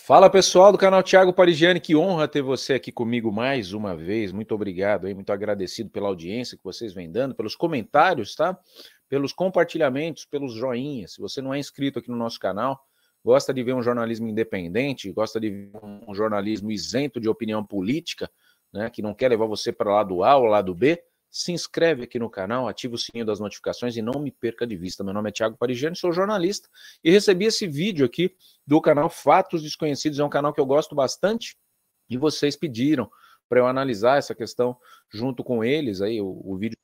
Fala pessoal do canal Thiago Parigiani, que honra ter você aqui comigo mais uma vez, muito obrigado, muito agradecido pela audiência que vocês vêm dando, pelos comentários, tá? Pelos compartilhamentos, pelos joinhas. Se você não é inscrito aqui no nosso canal, gosta de ver um jornalismo independente, gosta de ver um jornalismo isento de opinião política, né, que não quer levar você para o lado A ou lado B, se inscreve aqui no canal, ativa o sininho das notificações e não me perca de vista. Meu nome é Thiago Parigiani, sou jornalista e recebi esse vídeo aqui do canal Fatos Desconhecidos. É um canal que eu gosto bastante e vocês pediram para eu analisar essa questão junto com eles. Aí o vídeo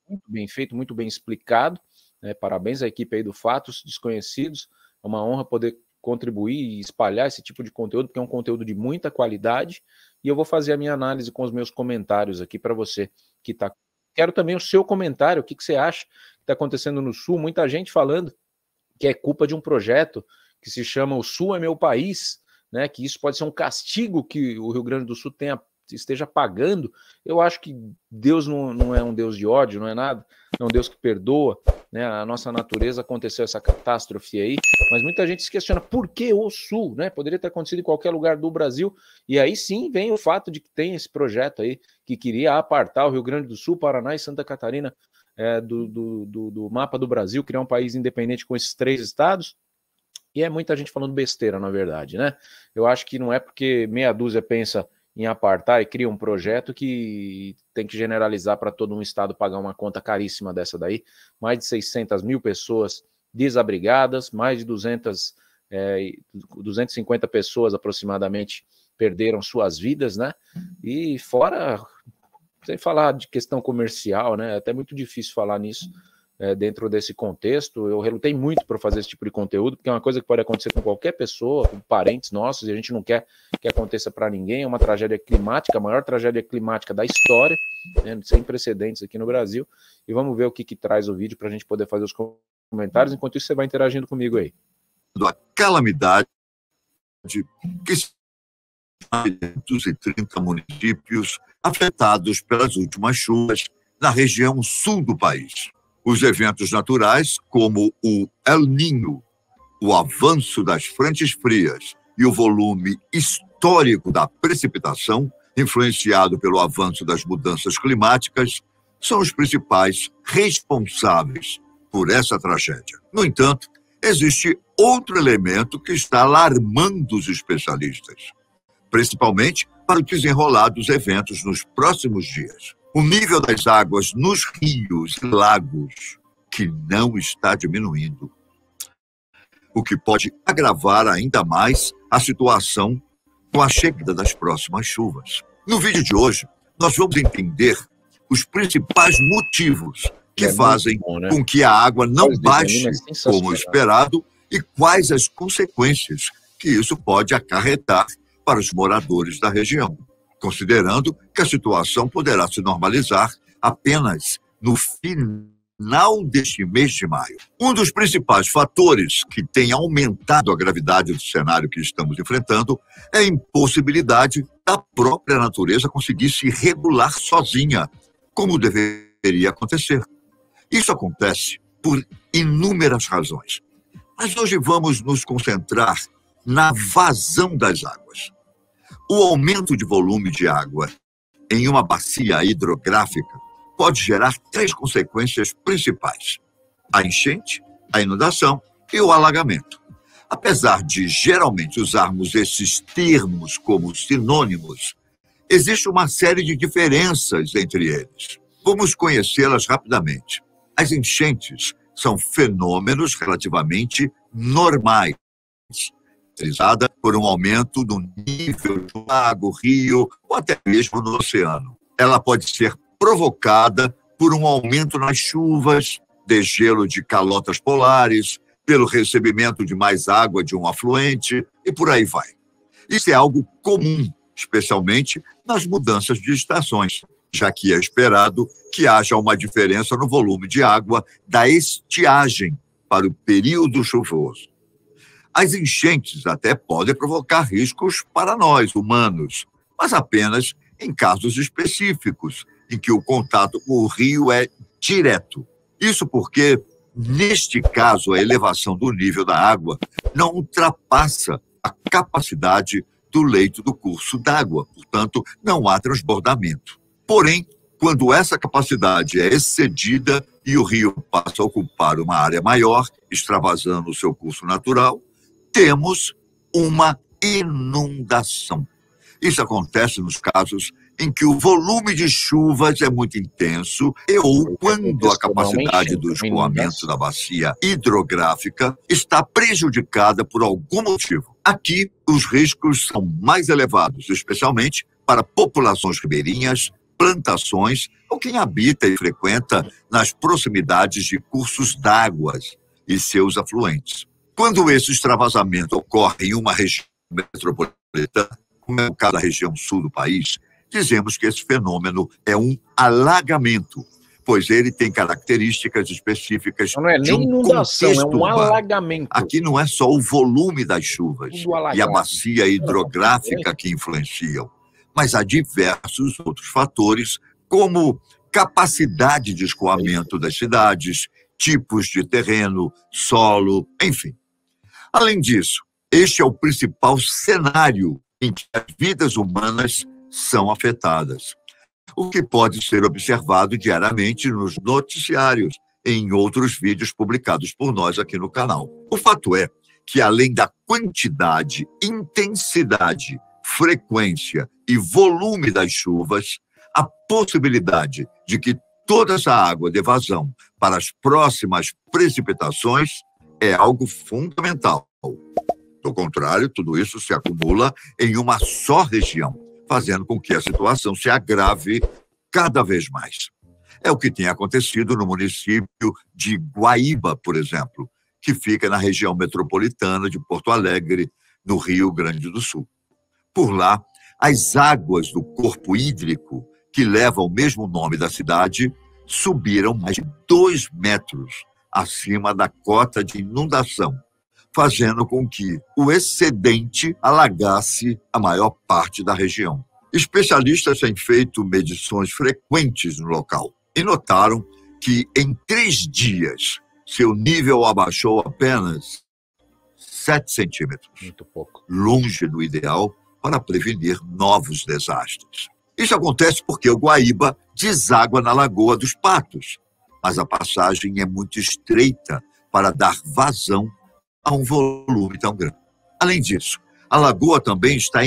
muito bem feito, muito bem explicado, né? Parabéns à equipe aí do Fatos Desconhecidos. É uma honra poder contribuir e espalhar esse tipo de conteúdo, porque é um conteúdo de muita qualidade, e eu vou fazer a minha análise com os meus comentários aqui para você que está. Quero também o seu comentário, o que você acha que está acontecendo no Sul. Muita gente falando que é culpa de um projeto que se chama O Sul é Meu País, né? Que isso pode ser um castigo que o Rio Grande do Sul esteja pagando. Eu acho que Deus não é um Deus de ódio, não é nada, é um Deus que perdoa, né? A nossa natureza aconteceu essa catástrofe aí, mas muita gente se questiona por que o Sul, né? Poderia ter acontecido em qualquer lugar do Brasil, e aí sim vem o fato de que tem esse projeto aí que queria apartar o Rio Grande do Sul, Paraná e Santa Catarina do mapa do Brasil, criar um país independente com esses 3 estados. E é muita gente falando besteira, na verdade, né? Eu acho que não é porque meia dúzia pensa em apartar e cria um projeto que tem que generalizar para todo um estado pagar uma conta caríssima dessa daí. Mais de 600 mil pessoas desabrigadas, mais de 250 pessoas aproximadamente perderam suas vidas, né? E fora, sem falar de questão comercial, né? É até muito difícil falar nisso. Dentro desse contexto, eu relutei muito para fazer esse tipo de conteúdo, porque é uma coisa que pode acontecer com qualquer pessoa, com parentes nossos, e a gente não quer que aconteça para ninguém. É uma tragédia climática, a maior tragédia climática da história, né, sem precedentes aqui no Brasil, e vamos ver o que traz o vídeo para a gente poder fazer os comentários. Enquanto isso, você vai interagindo comigo aí. A calamidade que 230 municípios afetados pelas últimas chuvas na região sul do país. Os eventos naturais, como o El Niño, o avanço das frentes frias e o volume histórico da precipitação, influenciado pelo avanço das mudanças climáticas, são os principais responsáveis por essa tragédia. No entanto, existe outro elemento que está alarmando os especialistas, principalmente para o desenrolar dos eventos nos próximos dias. O nível das águas nos rios e lagos, que não está diminuindo, o que pode agravar ainda mais a situação com a chegada das próximas chuvas. No vídeo de hoje, nós vamos entender os principais motivos que fazem com que a água não baixe como esperado e quais as consequências que isso pode acarretar para os moradores da região, considerando que a situação poderá se normalizar apenas no final deste mês de maio. Um dos principais fatores que tem aumentado a gravidade do cenário que estamos enfrentando é a impossibilidade da própria natureza conseguir se regular sozinha, como deveria acontecer. Isso acontece por inúmeras razões. Mas hoje vamos nos concentrar na vazão das águas. O aumento de volume de água em uma bacia hidrográfica pode gerar 3 consequências principais: a enchente, a inundação e o alagamento. Apesar de geralmente usarmos esses termos como sinônimos, existe uma série de diferenças entre eles. Vamos conhecê-las rapidamente. As enchentes são fenômenos relativamente normais, caracterizada por um aumento do nível do lago, rio ou até mesmo no oceano. Ela pode ser provocada por um aumento nas chuvas, degelo de calotas polares, pelo recebimento de mais água de um afluente e por aí vai. Isso é algo comum, especialmente nas mudanças de estações, já que é esperado que haja uma diferença no volume de água da estiagem para o período chuvoso. As enchentes até podem provocar riscos para nós, humanos, mas apenas em casos específicos, em que o contato com o rio é direto. Isso porque, neste caso, a elevação do nível da água não ultrapassa a capacidade do leito do curso d'água, portanto, não há transbordamento. Porém, quando essa capacidade é excedida e o rio passa a ocupar uma área maior, extravasando o seu curso natural, temos uma inundação. Isso acontece nos casos em que o volume de chuvas é muito intenso ou quando a capacidade do escoamento da bacia hidrográfica está prejudicada por algum motivo. Aqui, os riscos são mais elevados, especialmente para populações ribeirinhas, plantações ou quem habita e frequenta nas proximidades de cursos d'água e seus afluentes. Quando esse extravasamento ocorre em uma região metropolitana, como é o caso da região sul do país, dizemos que esse fenômeno é um alagamento, pois ele tem características específicas não é nem inundação, é um alagamento. Aqui não é só o volume das chuvas e a bacia hidrográfica que influenciam, mas há diversos outros fatores, como capacidade de escoamento das cidades, tipos de terreno, solo, enfim. Além disso, este é o principal cenário em que as vidas humanas são afetadas, o que pode ser observado diariamente nos noticiários e em outros vídeos publicados por nós aqui no canal. O fato é que, além da quantidade, intensidade, frequência e volume das chuvas, a possibilidade de que toda essa água dê vazão para as próximas precipitações é algo fundamental. Do contrário, tudo isso se acumula em uma só região, fazendo com que a situação se agrave cada vez mais. É o que tem acontecido no município de Guaíba, por exemplo, que fica na região metropolitana de Porto Alegre, no Rio Grande do Sul. Por lá, as águas do corpo hídrico, que leva o mesmo nome da cidade, subiram mais de 2 metros acima da cota de inundação, fazendo com que o excedente alagasse a maior parte da região. Especialistas têm feito medições frequentes no local e notaram que, em 3 dias, seu nível abaixou apenas 7 centímetros. Muito pouco. Longe do ideal para prevenir novos desastres. Isso acontece porque o Guaíba deságua na Lagoa dos Patos, mas a passagem é muito estreita para dar vazão a um volume tão grande. Além disso, a lagoa também está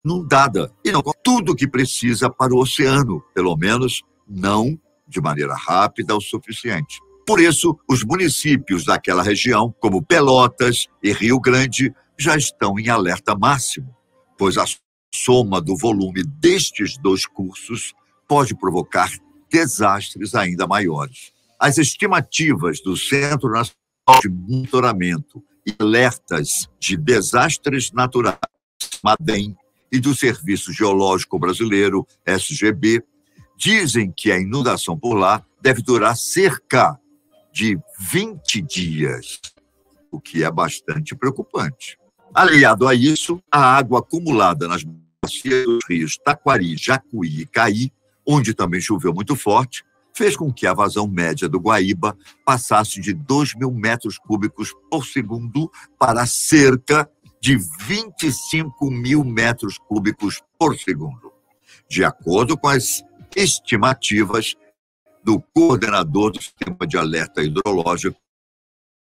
inundada e não com tudo o que precisa para o oceano, pelo menos não de maneira rápida o suficiente. Por isso, os municípios daquela região, como Pelotas e Rio Grande, já estão em alerta máximo, pois a soma do volume destes 2 cursos pode provocar desastres ainda maiores. As estimativas do Centro Nacional de Monitoramento e Alertas de Desastres Naturais, MADEM, e do Serviço Geológico Brasileiro, SGB, dizem que a inundação por lá deve durar cerca de 20 dias, o que é bastante preocupante. Aliado a isso, a água acumulada nas bacias dos rios Taquari, Jacuí e Caí, onde também choveu muito forte, fez com que a vazão média do Guaíba passasse de 2.000 metros cúbicos por segundo para cerca de 25.000 metros cúbicos por segundo, de acordo com as estimativas do coordenador do Sistema de Alerta Hidrológico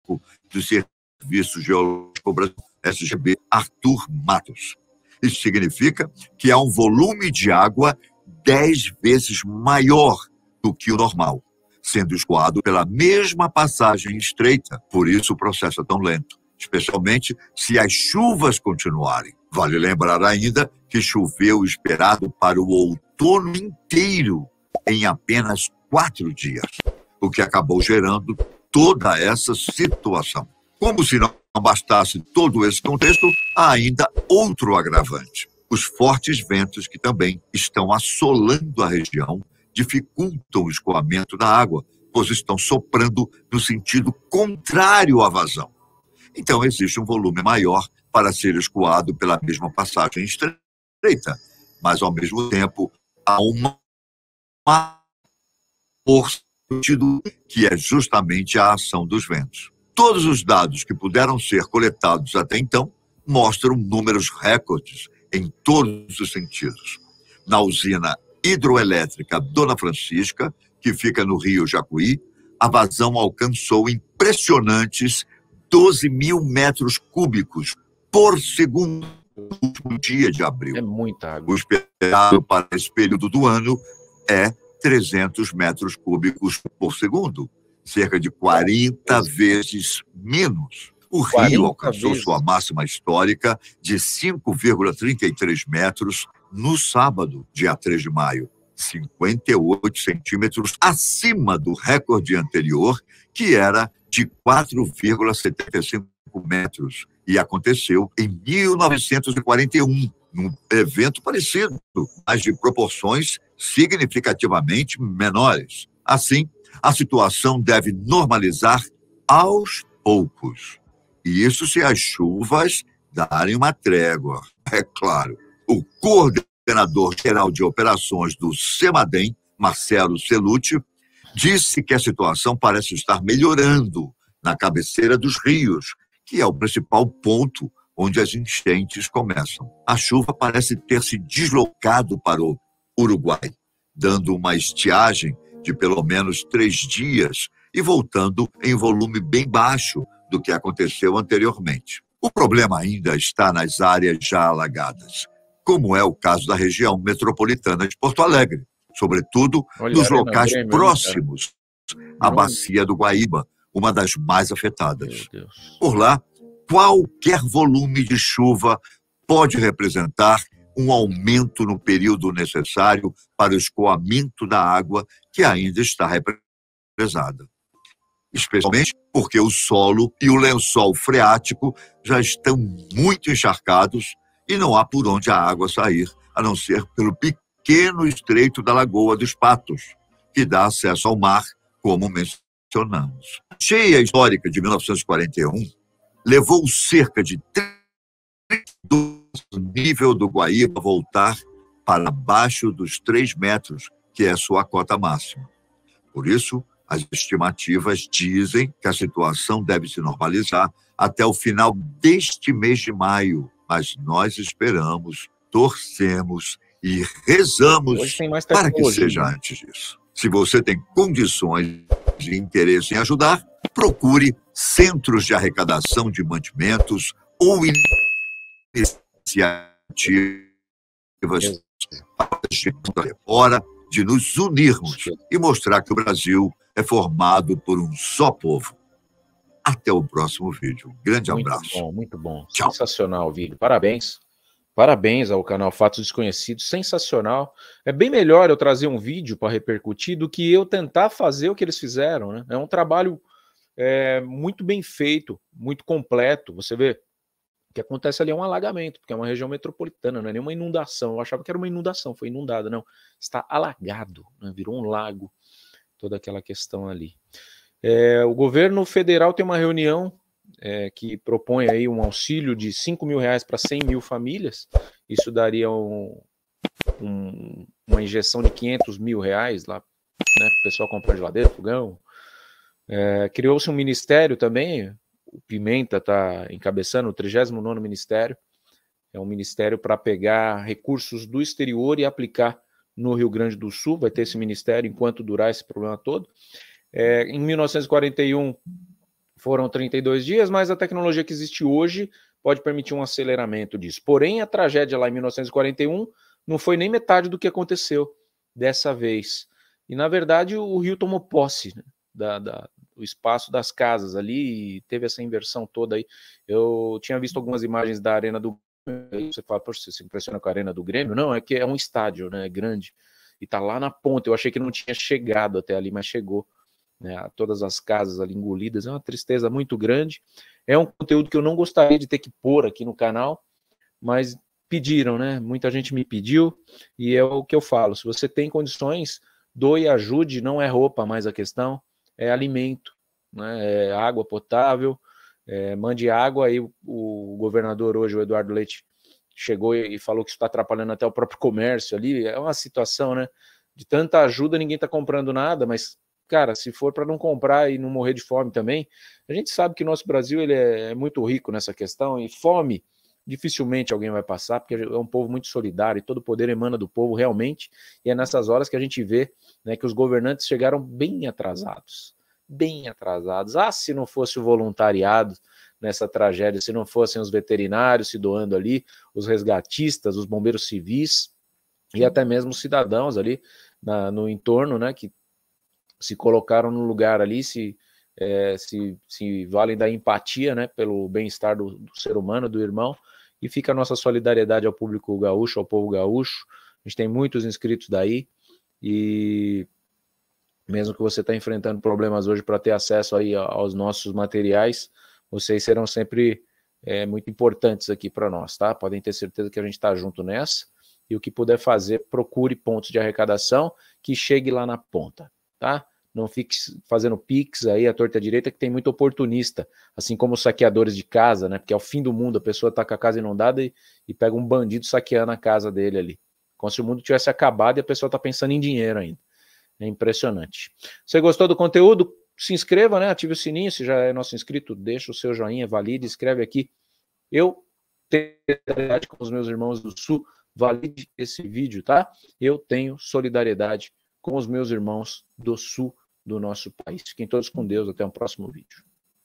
do Serviço Geológico Brasileiro, SGB, Arthur Matos. Isso significa que há um volume de água 10 vezes maior do que o normal, sendo escoado pela mesma passagem estreita. Por isso o processo é tão lento, especialmente se as chuvas continuarem. Vale lembrar ainda que choveu esperado para o outono inteiro em apenas 4 dias, o que acabou gerando toda essa situação. Como se não bastasse todo esse contexto, há ainda outro agravante. Os fortes ventos que também estão assolando a região dificultam o escoamento da água, pois estão soprando no sentido contrário à vazão. Então, existe um volume maior para ser escoado pela mesma passagem estreita, mas, ao mesmo tempo, há uma força que é justamente a ação dos ventos. Todos os dados que puderam ser coletados até então mostram números recordes em todos os sentidos. Na usina hidroelétrica Dona Francisca, que fica no Rio Jacuí, a vazão alcançou impressionantes 12 mil metros cúbicos por segundo no último dia de abril. É muita água. O esperado para esse período do ano é 300 metros cúbicos por segundo, cerca de 40 vezes menos. O rio alcançou sua máxima histórica de 5,33 metros no sábado, dia 3 de maio, 58 centímetros acima do recorde anterior, que era de 4,75 metros, e aconteceu em 1941, num evento parecido, mas de proporções significativamente menores. Assim, a situação deve normalizar aos poucos. E isso se as chuvas darem uma trégua, é claro. O coordenador-geral de operações do CEMADEM, Marcelo Celucci, disse que a situação parece estar melhorando na cabeceira dos rios, que é o principal ponto onde as enchentes começam. A chuva parece ter se deslocado para o Uruguai, dando uma estiagem de pelo menos 3 dias e voltando em volume bem baixo do que aconteceu anteriormente. O problema ainda está nas áreas já alagadas, como é o caso da região metropolitana de Porto Alegre, sobretudo nos locais próximos à bacia do Guaíba, uma das mais afetadas. Por lá, qualquer volume de chuva pode representar um aumento no período necessário para o escoamento da água que ainda está represada. Especialmente porque o solo e o lençol freático já estão muito encharcados e não há por onde a água sair, a não ser pelo pequeno estreito da Lagoa dos Patos, que dá acesso ao mar, como mencionamos. A cheia histórica de 1941 levou cerca de 30 do nível do Guaíba voltar para baixo dos 3 metros, que é sua cota máxima. Por isso, as estimativas dizem que a situação deve se normalizar até o final deste mês de maio, mas nós esperamos, torcemos e rezamos para que seja antes disso. Se você tem condições e interesse em ajudar, procure centros de arrecadação de mantimentos ou iniciativas. É hora de nos unirmos e mostrar que o Brasil é formado por um só povo. Até o próximo vídeo. Grande abraço. Muito bom, muito bom. Tchau. Sensacional o vídeo. Parabéns. Parabéns ao canal Fatos Desconhecidos. Sensacional. É bem melhor eu trazer um vídeo para repercutir do que eu tentar fazer o que eles fizeram, né? É um trabalho muito bem feito, muito completo. Você vê, o que acontece ali é um alagamento, porque é uma região metropolitana, não é nenhuma inundação. Eu achava que era uma inundação, foi inundada, não. Está alagado, né? Virou um lago, toda aquela questão ali. O governo federal tem uma reunião que propõe aí um auxílio de R$5 mil para 100 mil famílias. Isso daria uma injeção de R$500 mil lá, né? O pessoal comprar geladeira, fogão. Criou-se um ministério também. O Pimenta está encabeçando o 39º ministério. É um ministério para pegar recursos do exterior e aplicar no Rio Grande do Sul. Vai ter esse ministério enquanto durar esse problema todo. Em 1941 foram 32 dias, mas a tecnologia que existe hoje pode permitir um aceleramento disso. Porém, a tragédia lá em 1941 não foi nem metade do que aconteceu dessa vez. E, na verdade, o rio tomou posse, né, do espaço das casas ali e teve essa inversão toda aí. Eu tinha visto algumas imagens da Arena do Grêmio. Você fala, poxa, você se impressiona com a Arena do Grêmio? Não, é que é um estádio, né, é grande. E tá lá na ponta. Eu achei que não tinha chegado até ali, mas chegou. Né, todas as casas ali engolidas, é uma tristeza muito grande. É um conteúdo que eu não gostaria de ter que pôr aqui no canal, mas pediram, né? Muita gente me pediu, e é o que eu falo: se você tem condições, doe e ajude. Não é roupa mais a questão, é alimento, né? É água potável, mande água. Aí o governador hoje, o Eduardo Leite, chegou e falou que isso está atrapalhando até o próprio comércio ali. É uma situação, né? De tanta ajuda, ninguém está comprando nada, mas cara, se for para não comprar e não morrer de fome também, a gente sabe que o nosso Brasil ele é muito rico nessa questão, e fome dificilmente alguém vai passar, porque é um povo muito solidário, e todo o poder emana do povo realmente, e é nessas horas que a gente vê, né, que os governantes chegaram bem atrasados. Ah, se não fosse o voluntariado nessa tragédia, se não fossem os veterinários se doando ali, os resgatistas, os bombeiros civis, e até mesmo os cidadãos ali no entorno, né, que se colocaram no lugar ali, se valem da empatia, né, pelo bem-estar do ser humano, do irmão, e fica a nossa solidariedade ao público gaúcho, ao povo gaúcho. A gente tem muitos inscritos daí, e mesmo que você está enfrentando problemas hoje para ter acesso aí aos nossos materiais, vocês serão sempre muito importantes aqui para nós, tá? Podem ter certeza que a gente está junto nessa, e o que puder fazer, procure pontos de arrecadação que chegue lá na ponta, tá? Não fique fazendo pix aí à torta direita, que tem muito oportunista, assim como os saqueadores de casa, né? Porque é o fim do mundo, a pessoa está com a casa inundada e pega um bandido saqueando a casa dele ali. Como se o mundo tivesse acabado e a pessoa está pensando em dinheiro ainda. É impressionante. Você gostou do conteúdo? Se inscreva, né? Ative o sininho, se já é nosso inscrito, deixa o seu joinha, valide, escreve aqui. Eu tenho solidariedade com os meus irmãos do Sul, valide esse vídeo, tá? Eu tenho solidariedade com os meus irmãos do Sul do nosso país. Fiquem todos com Deus, até o próximo vídeo.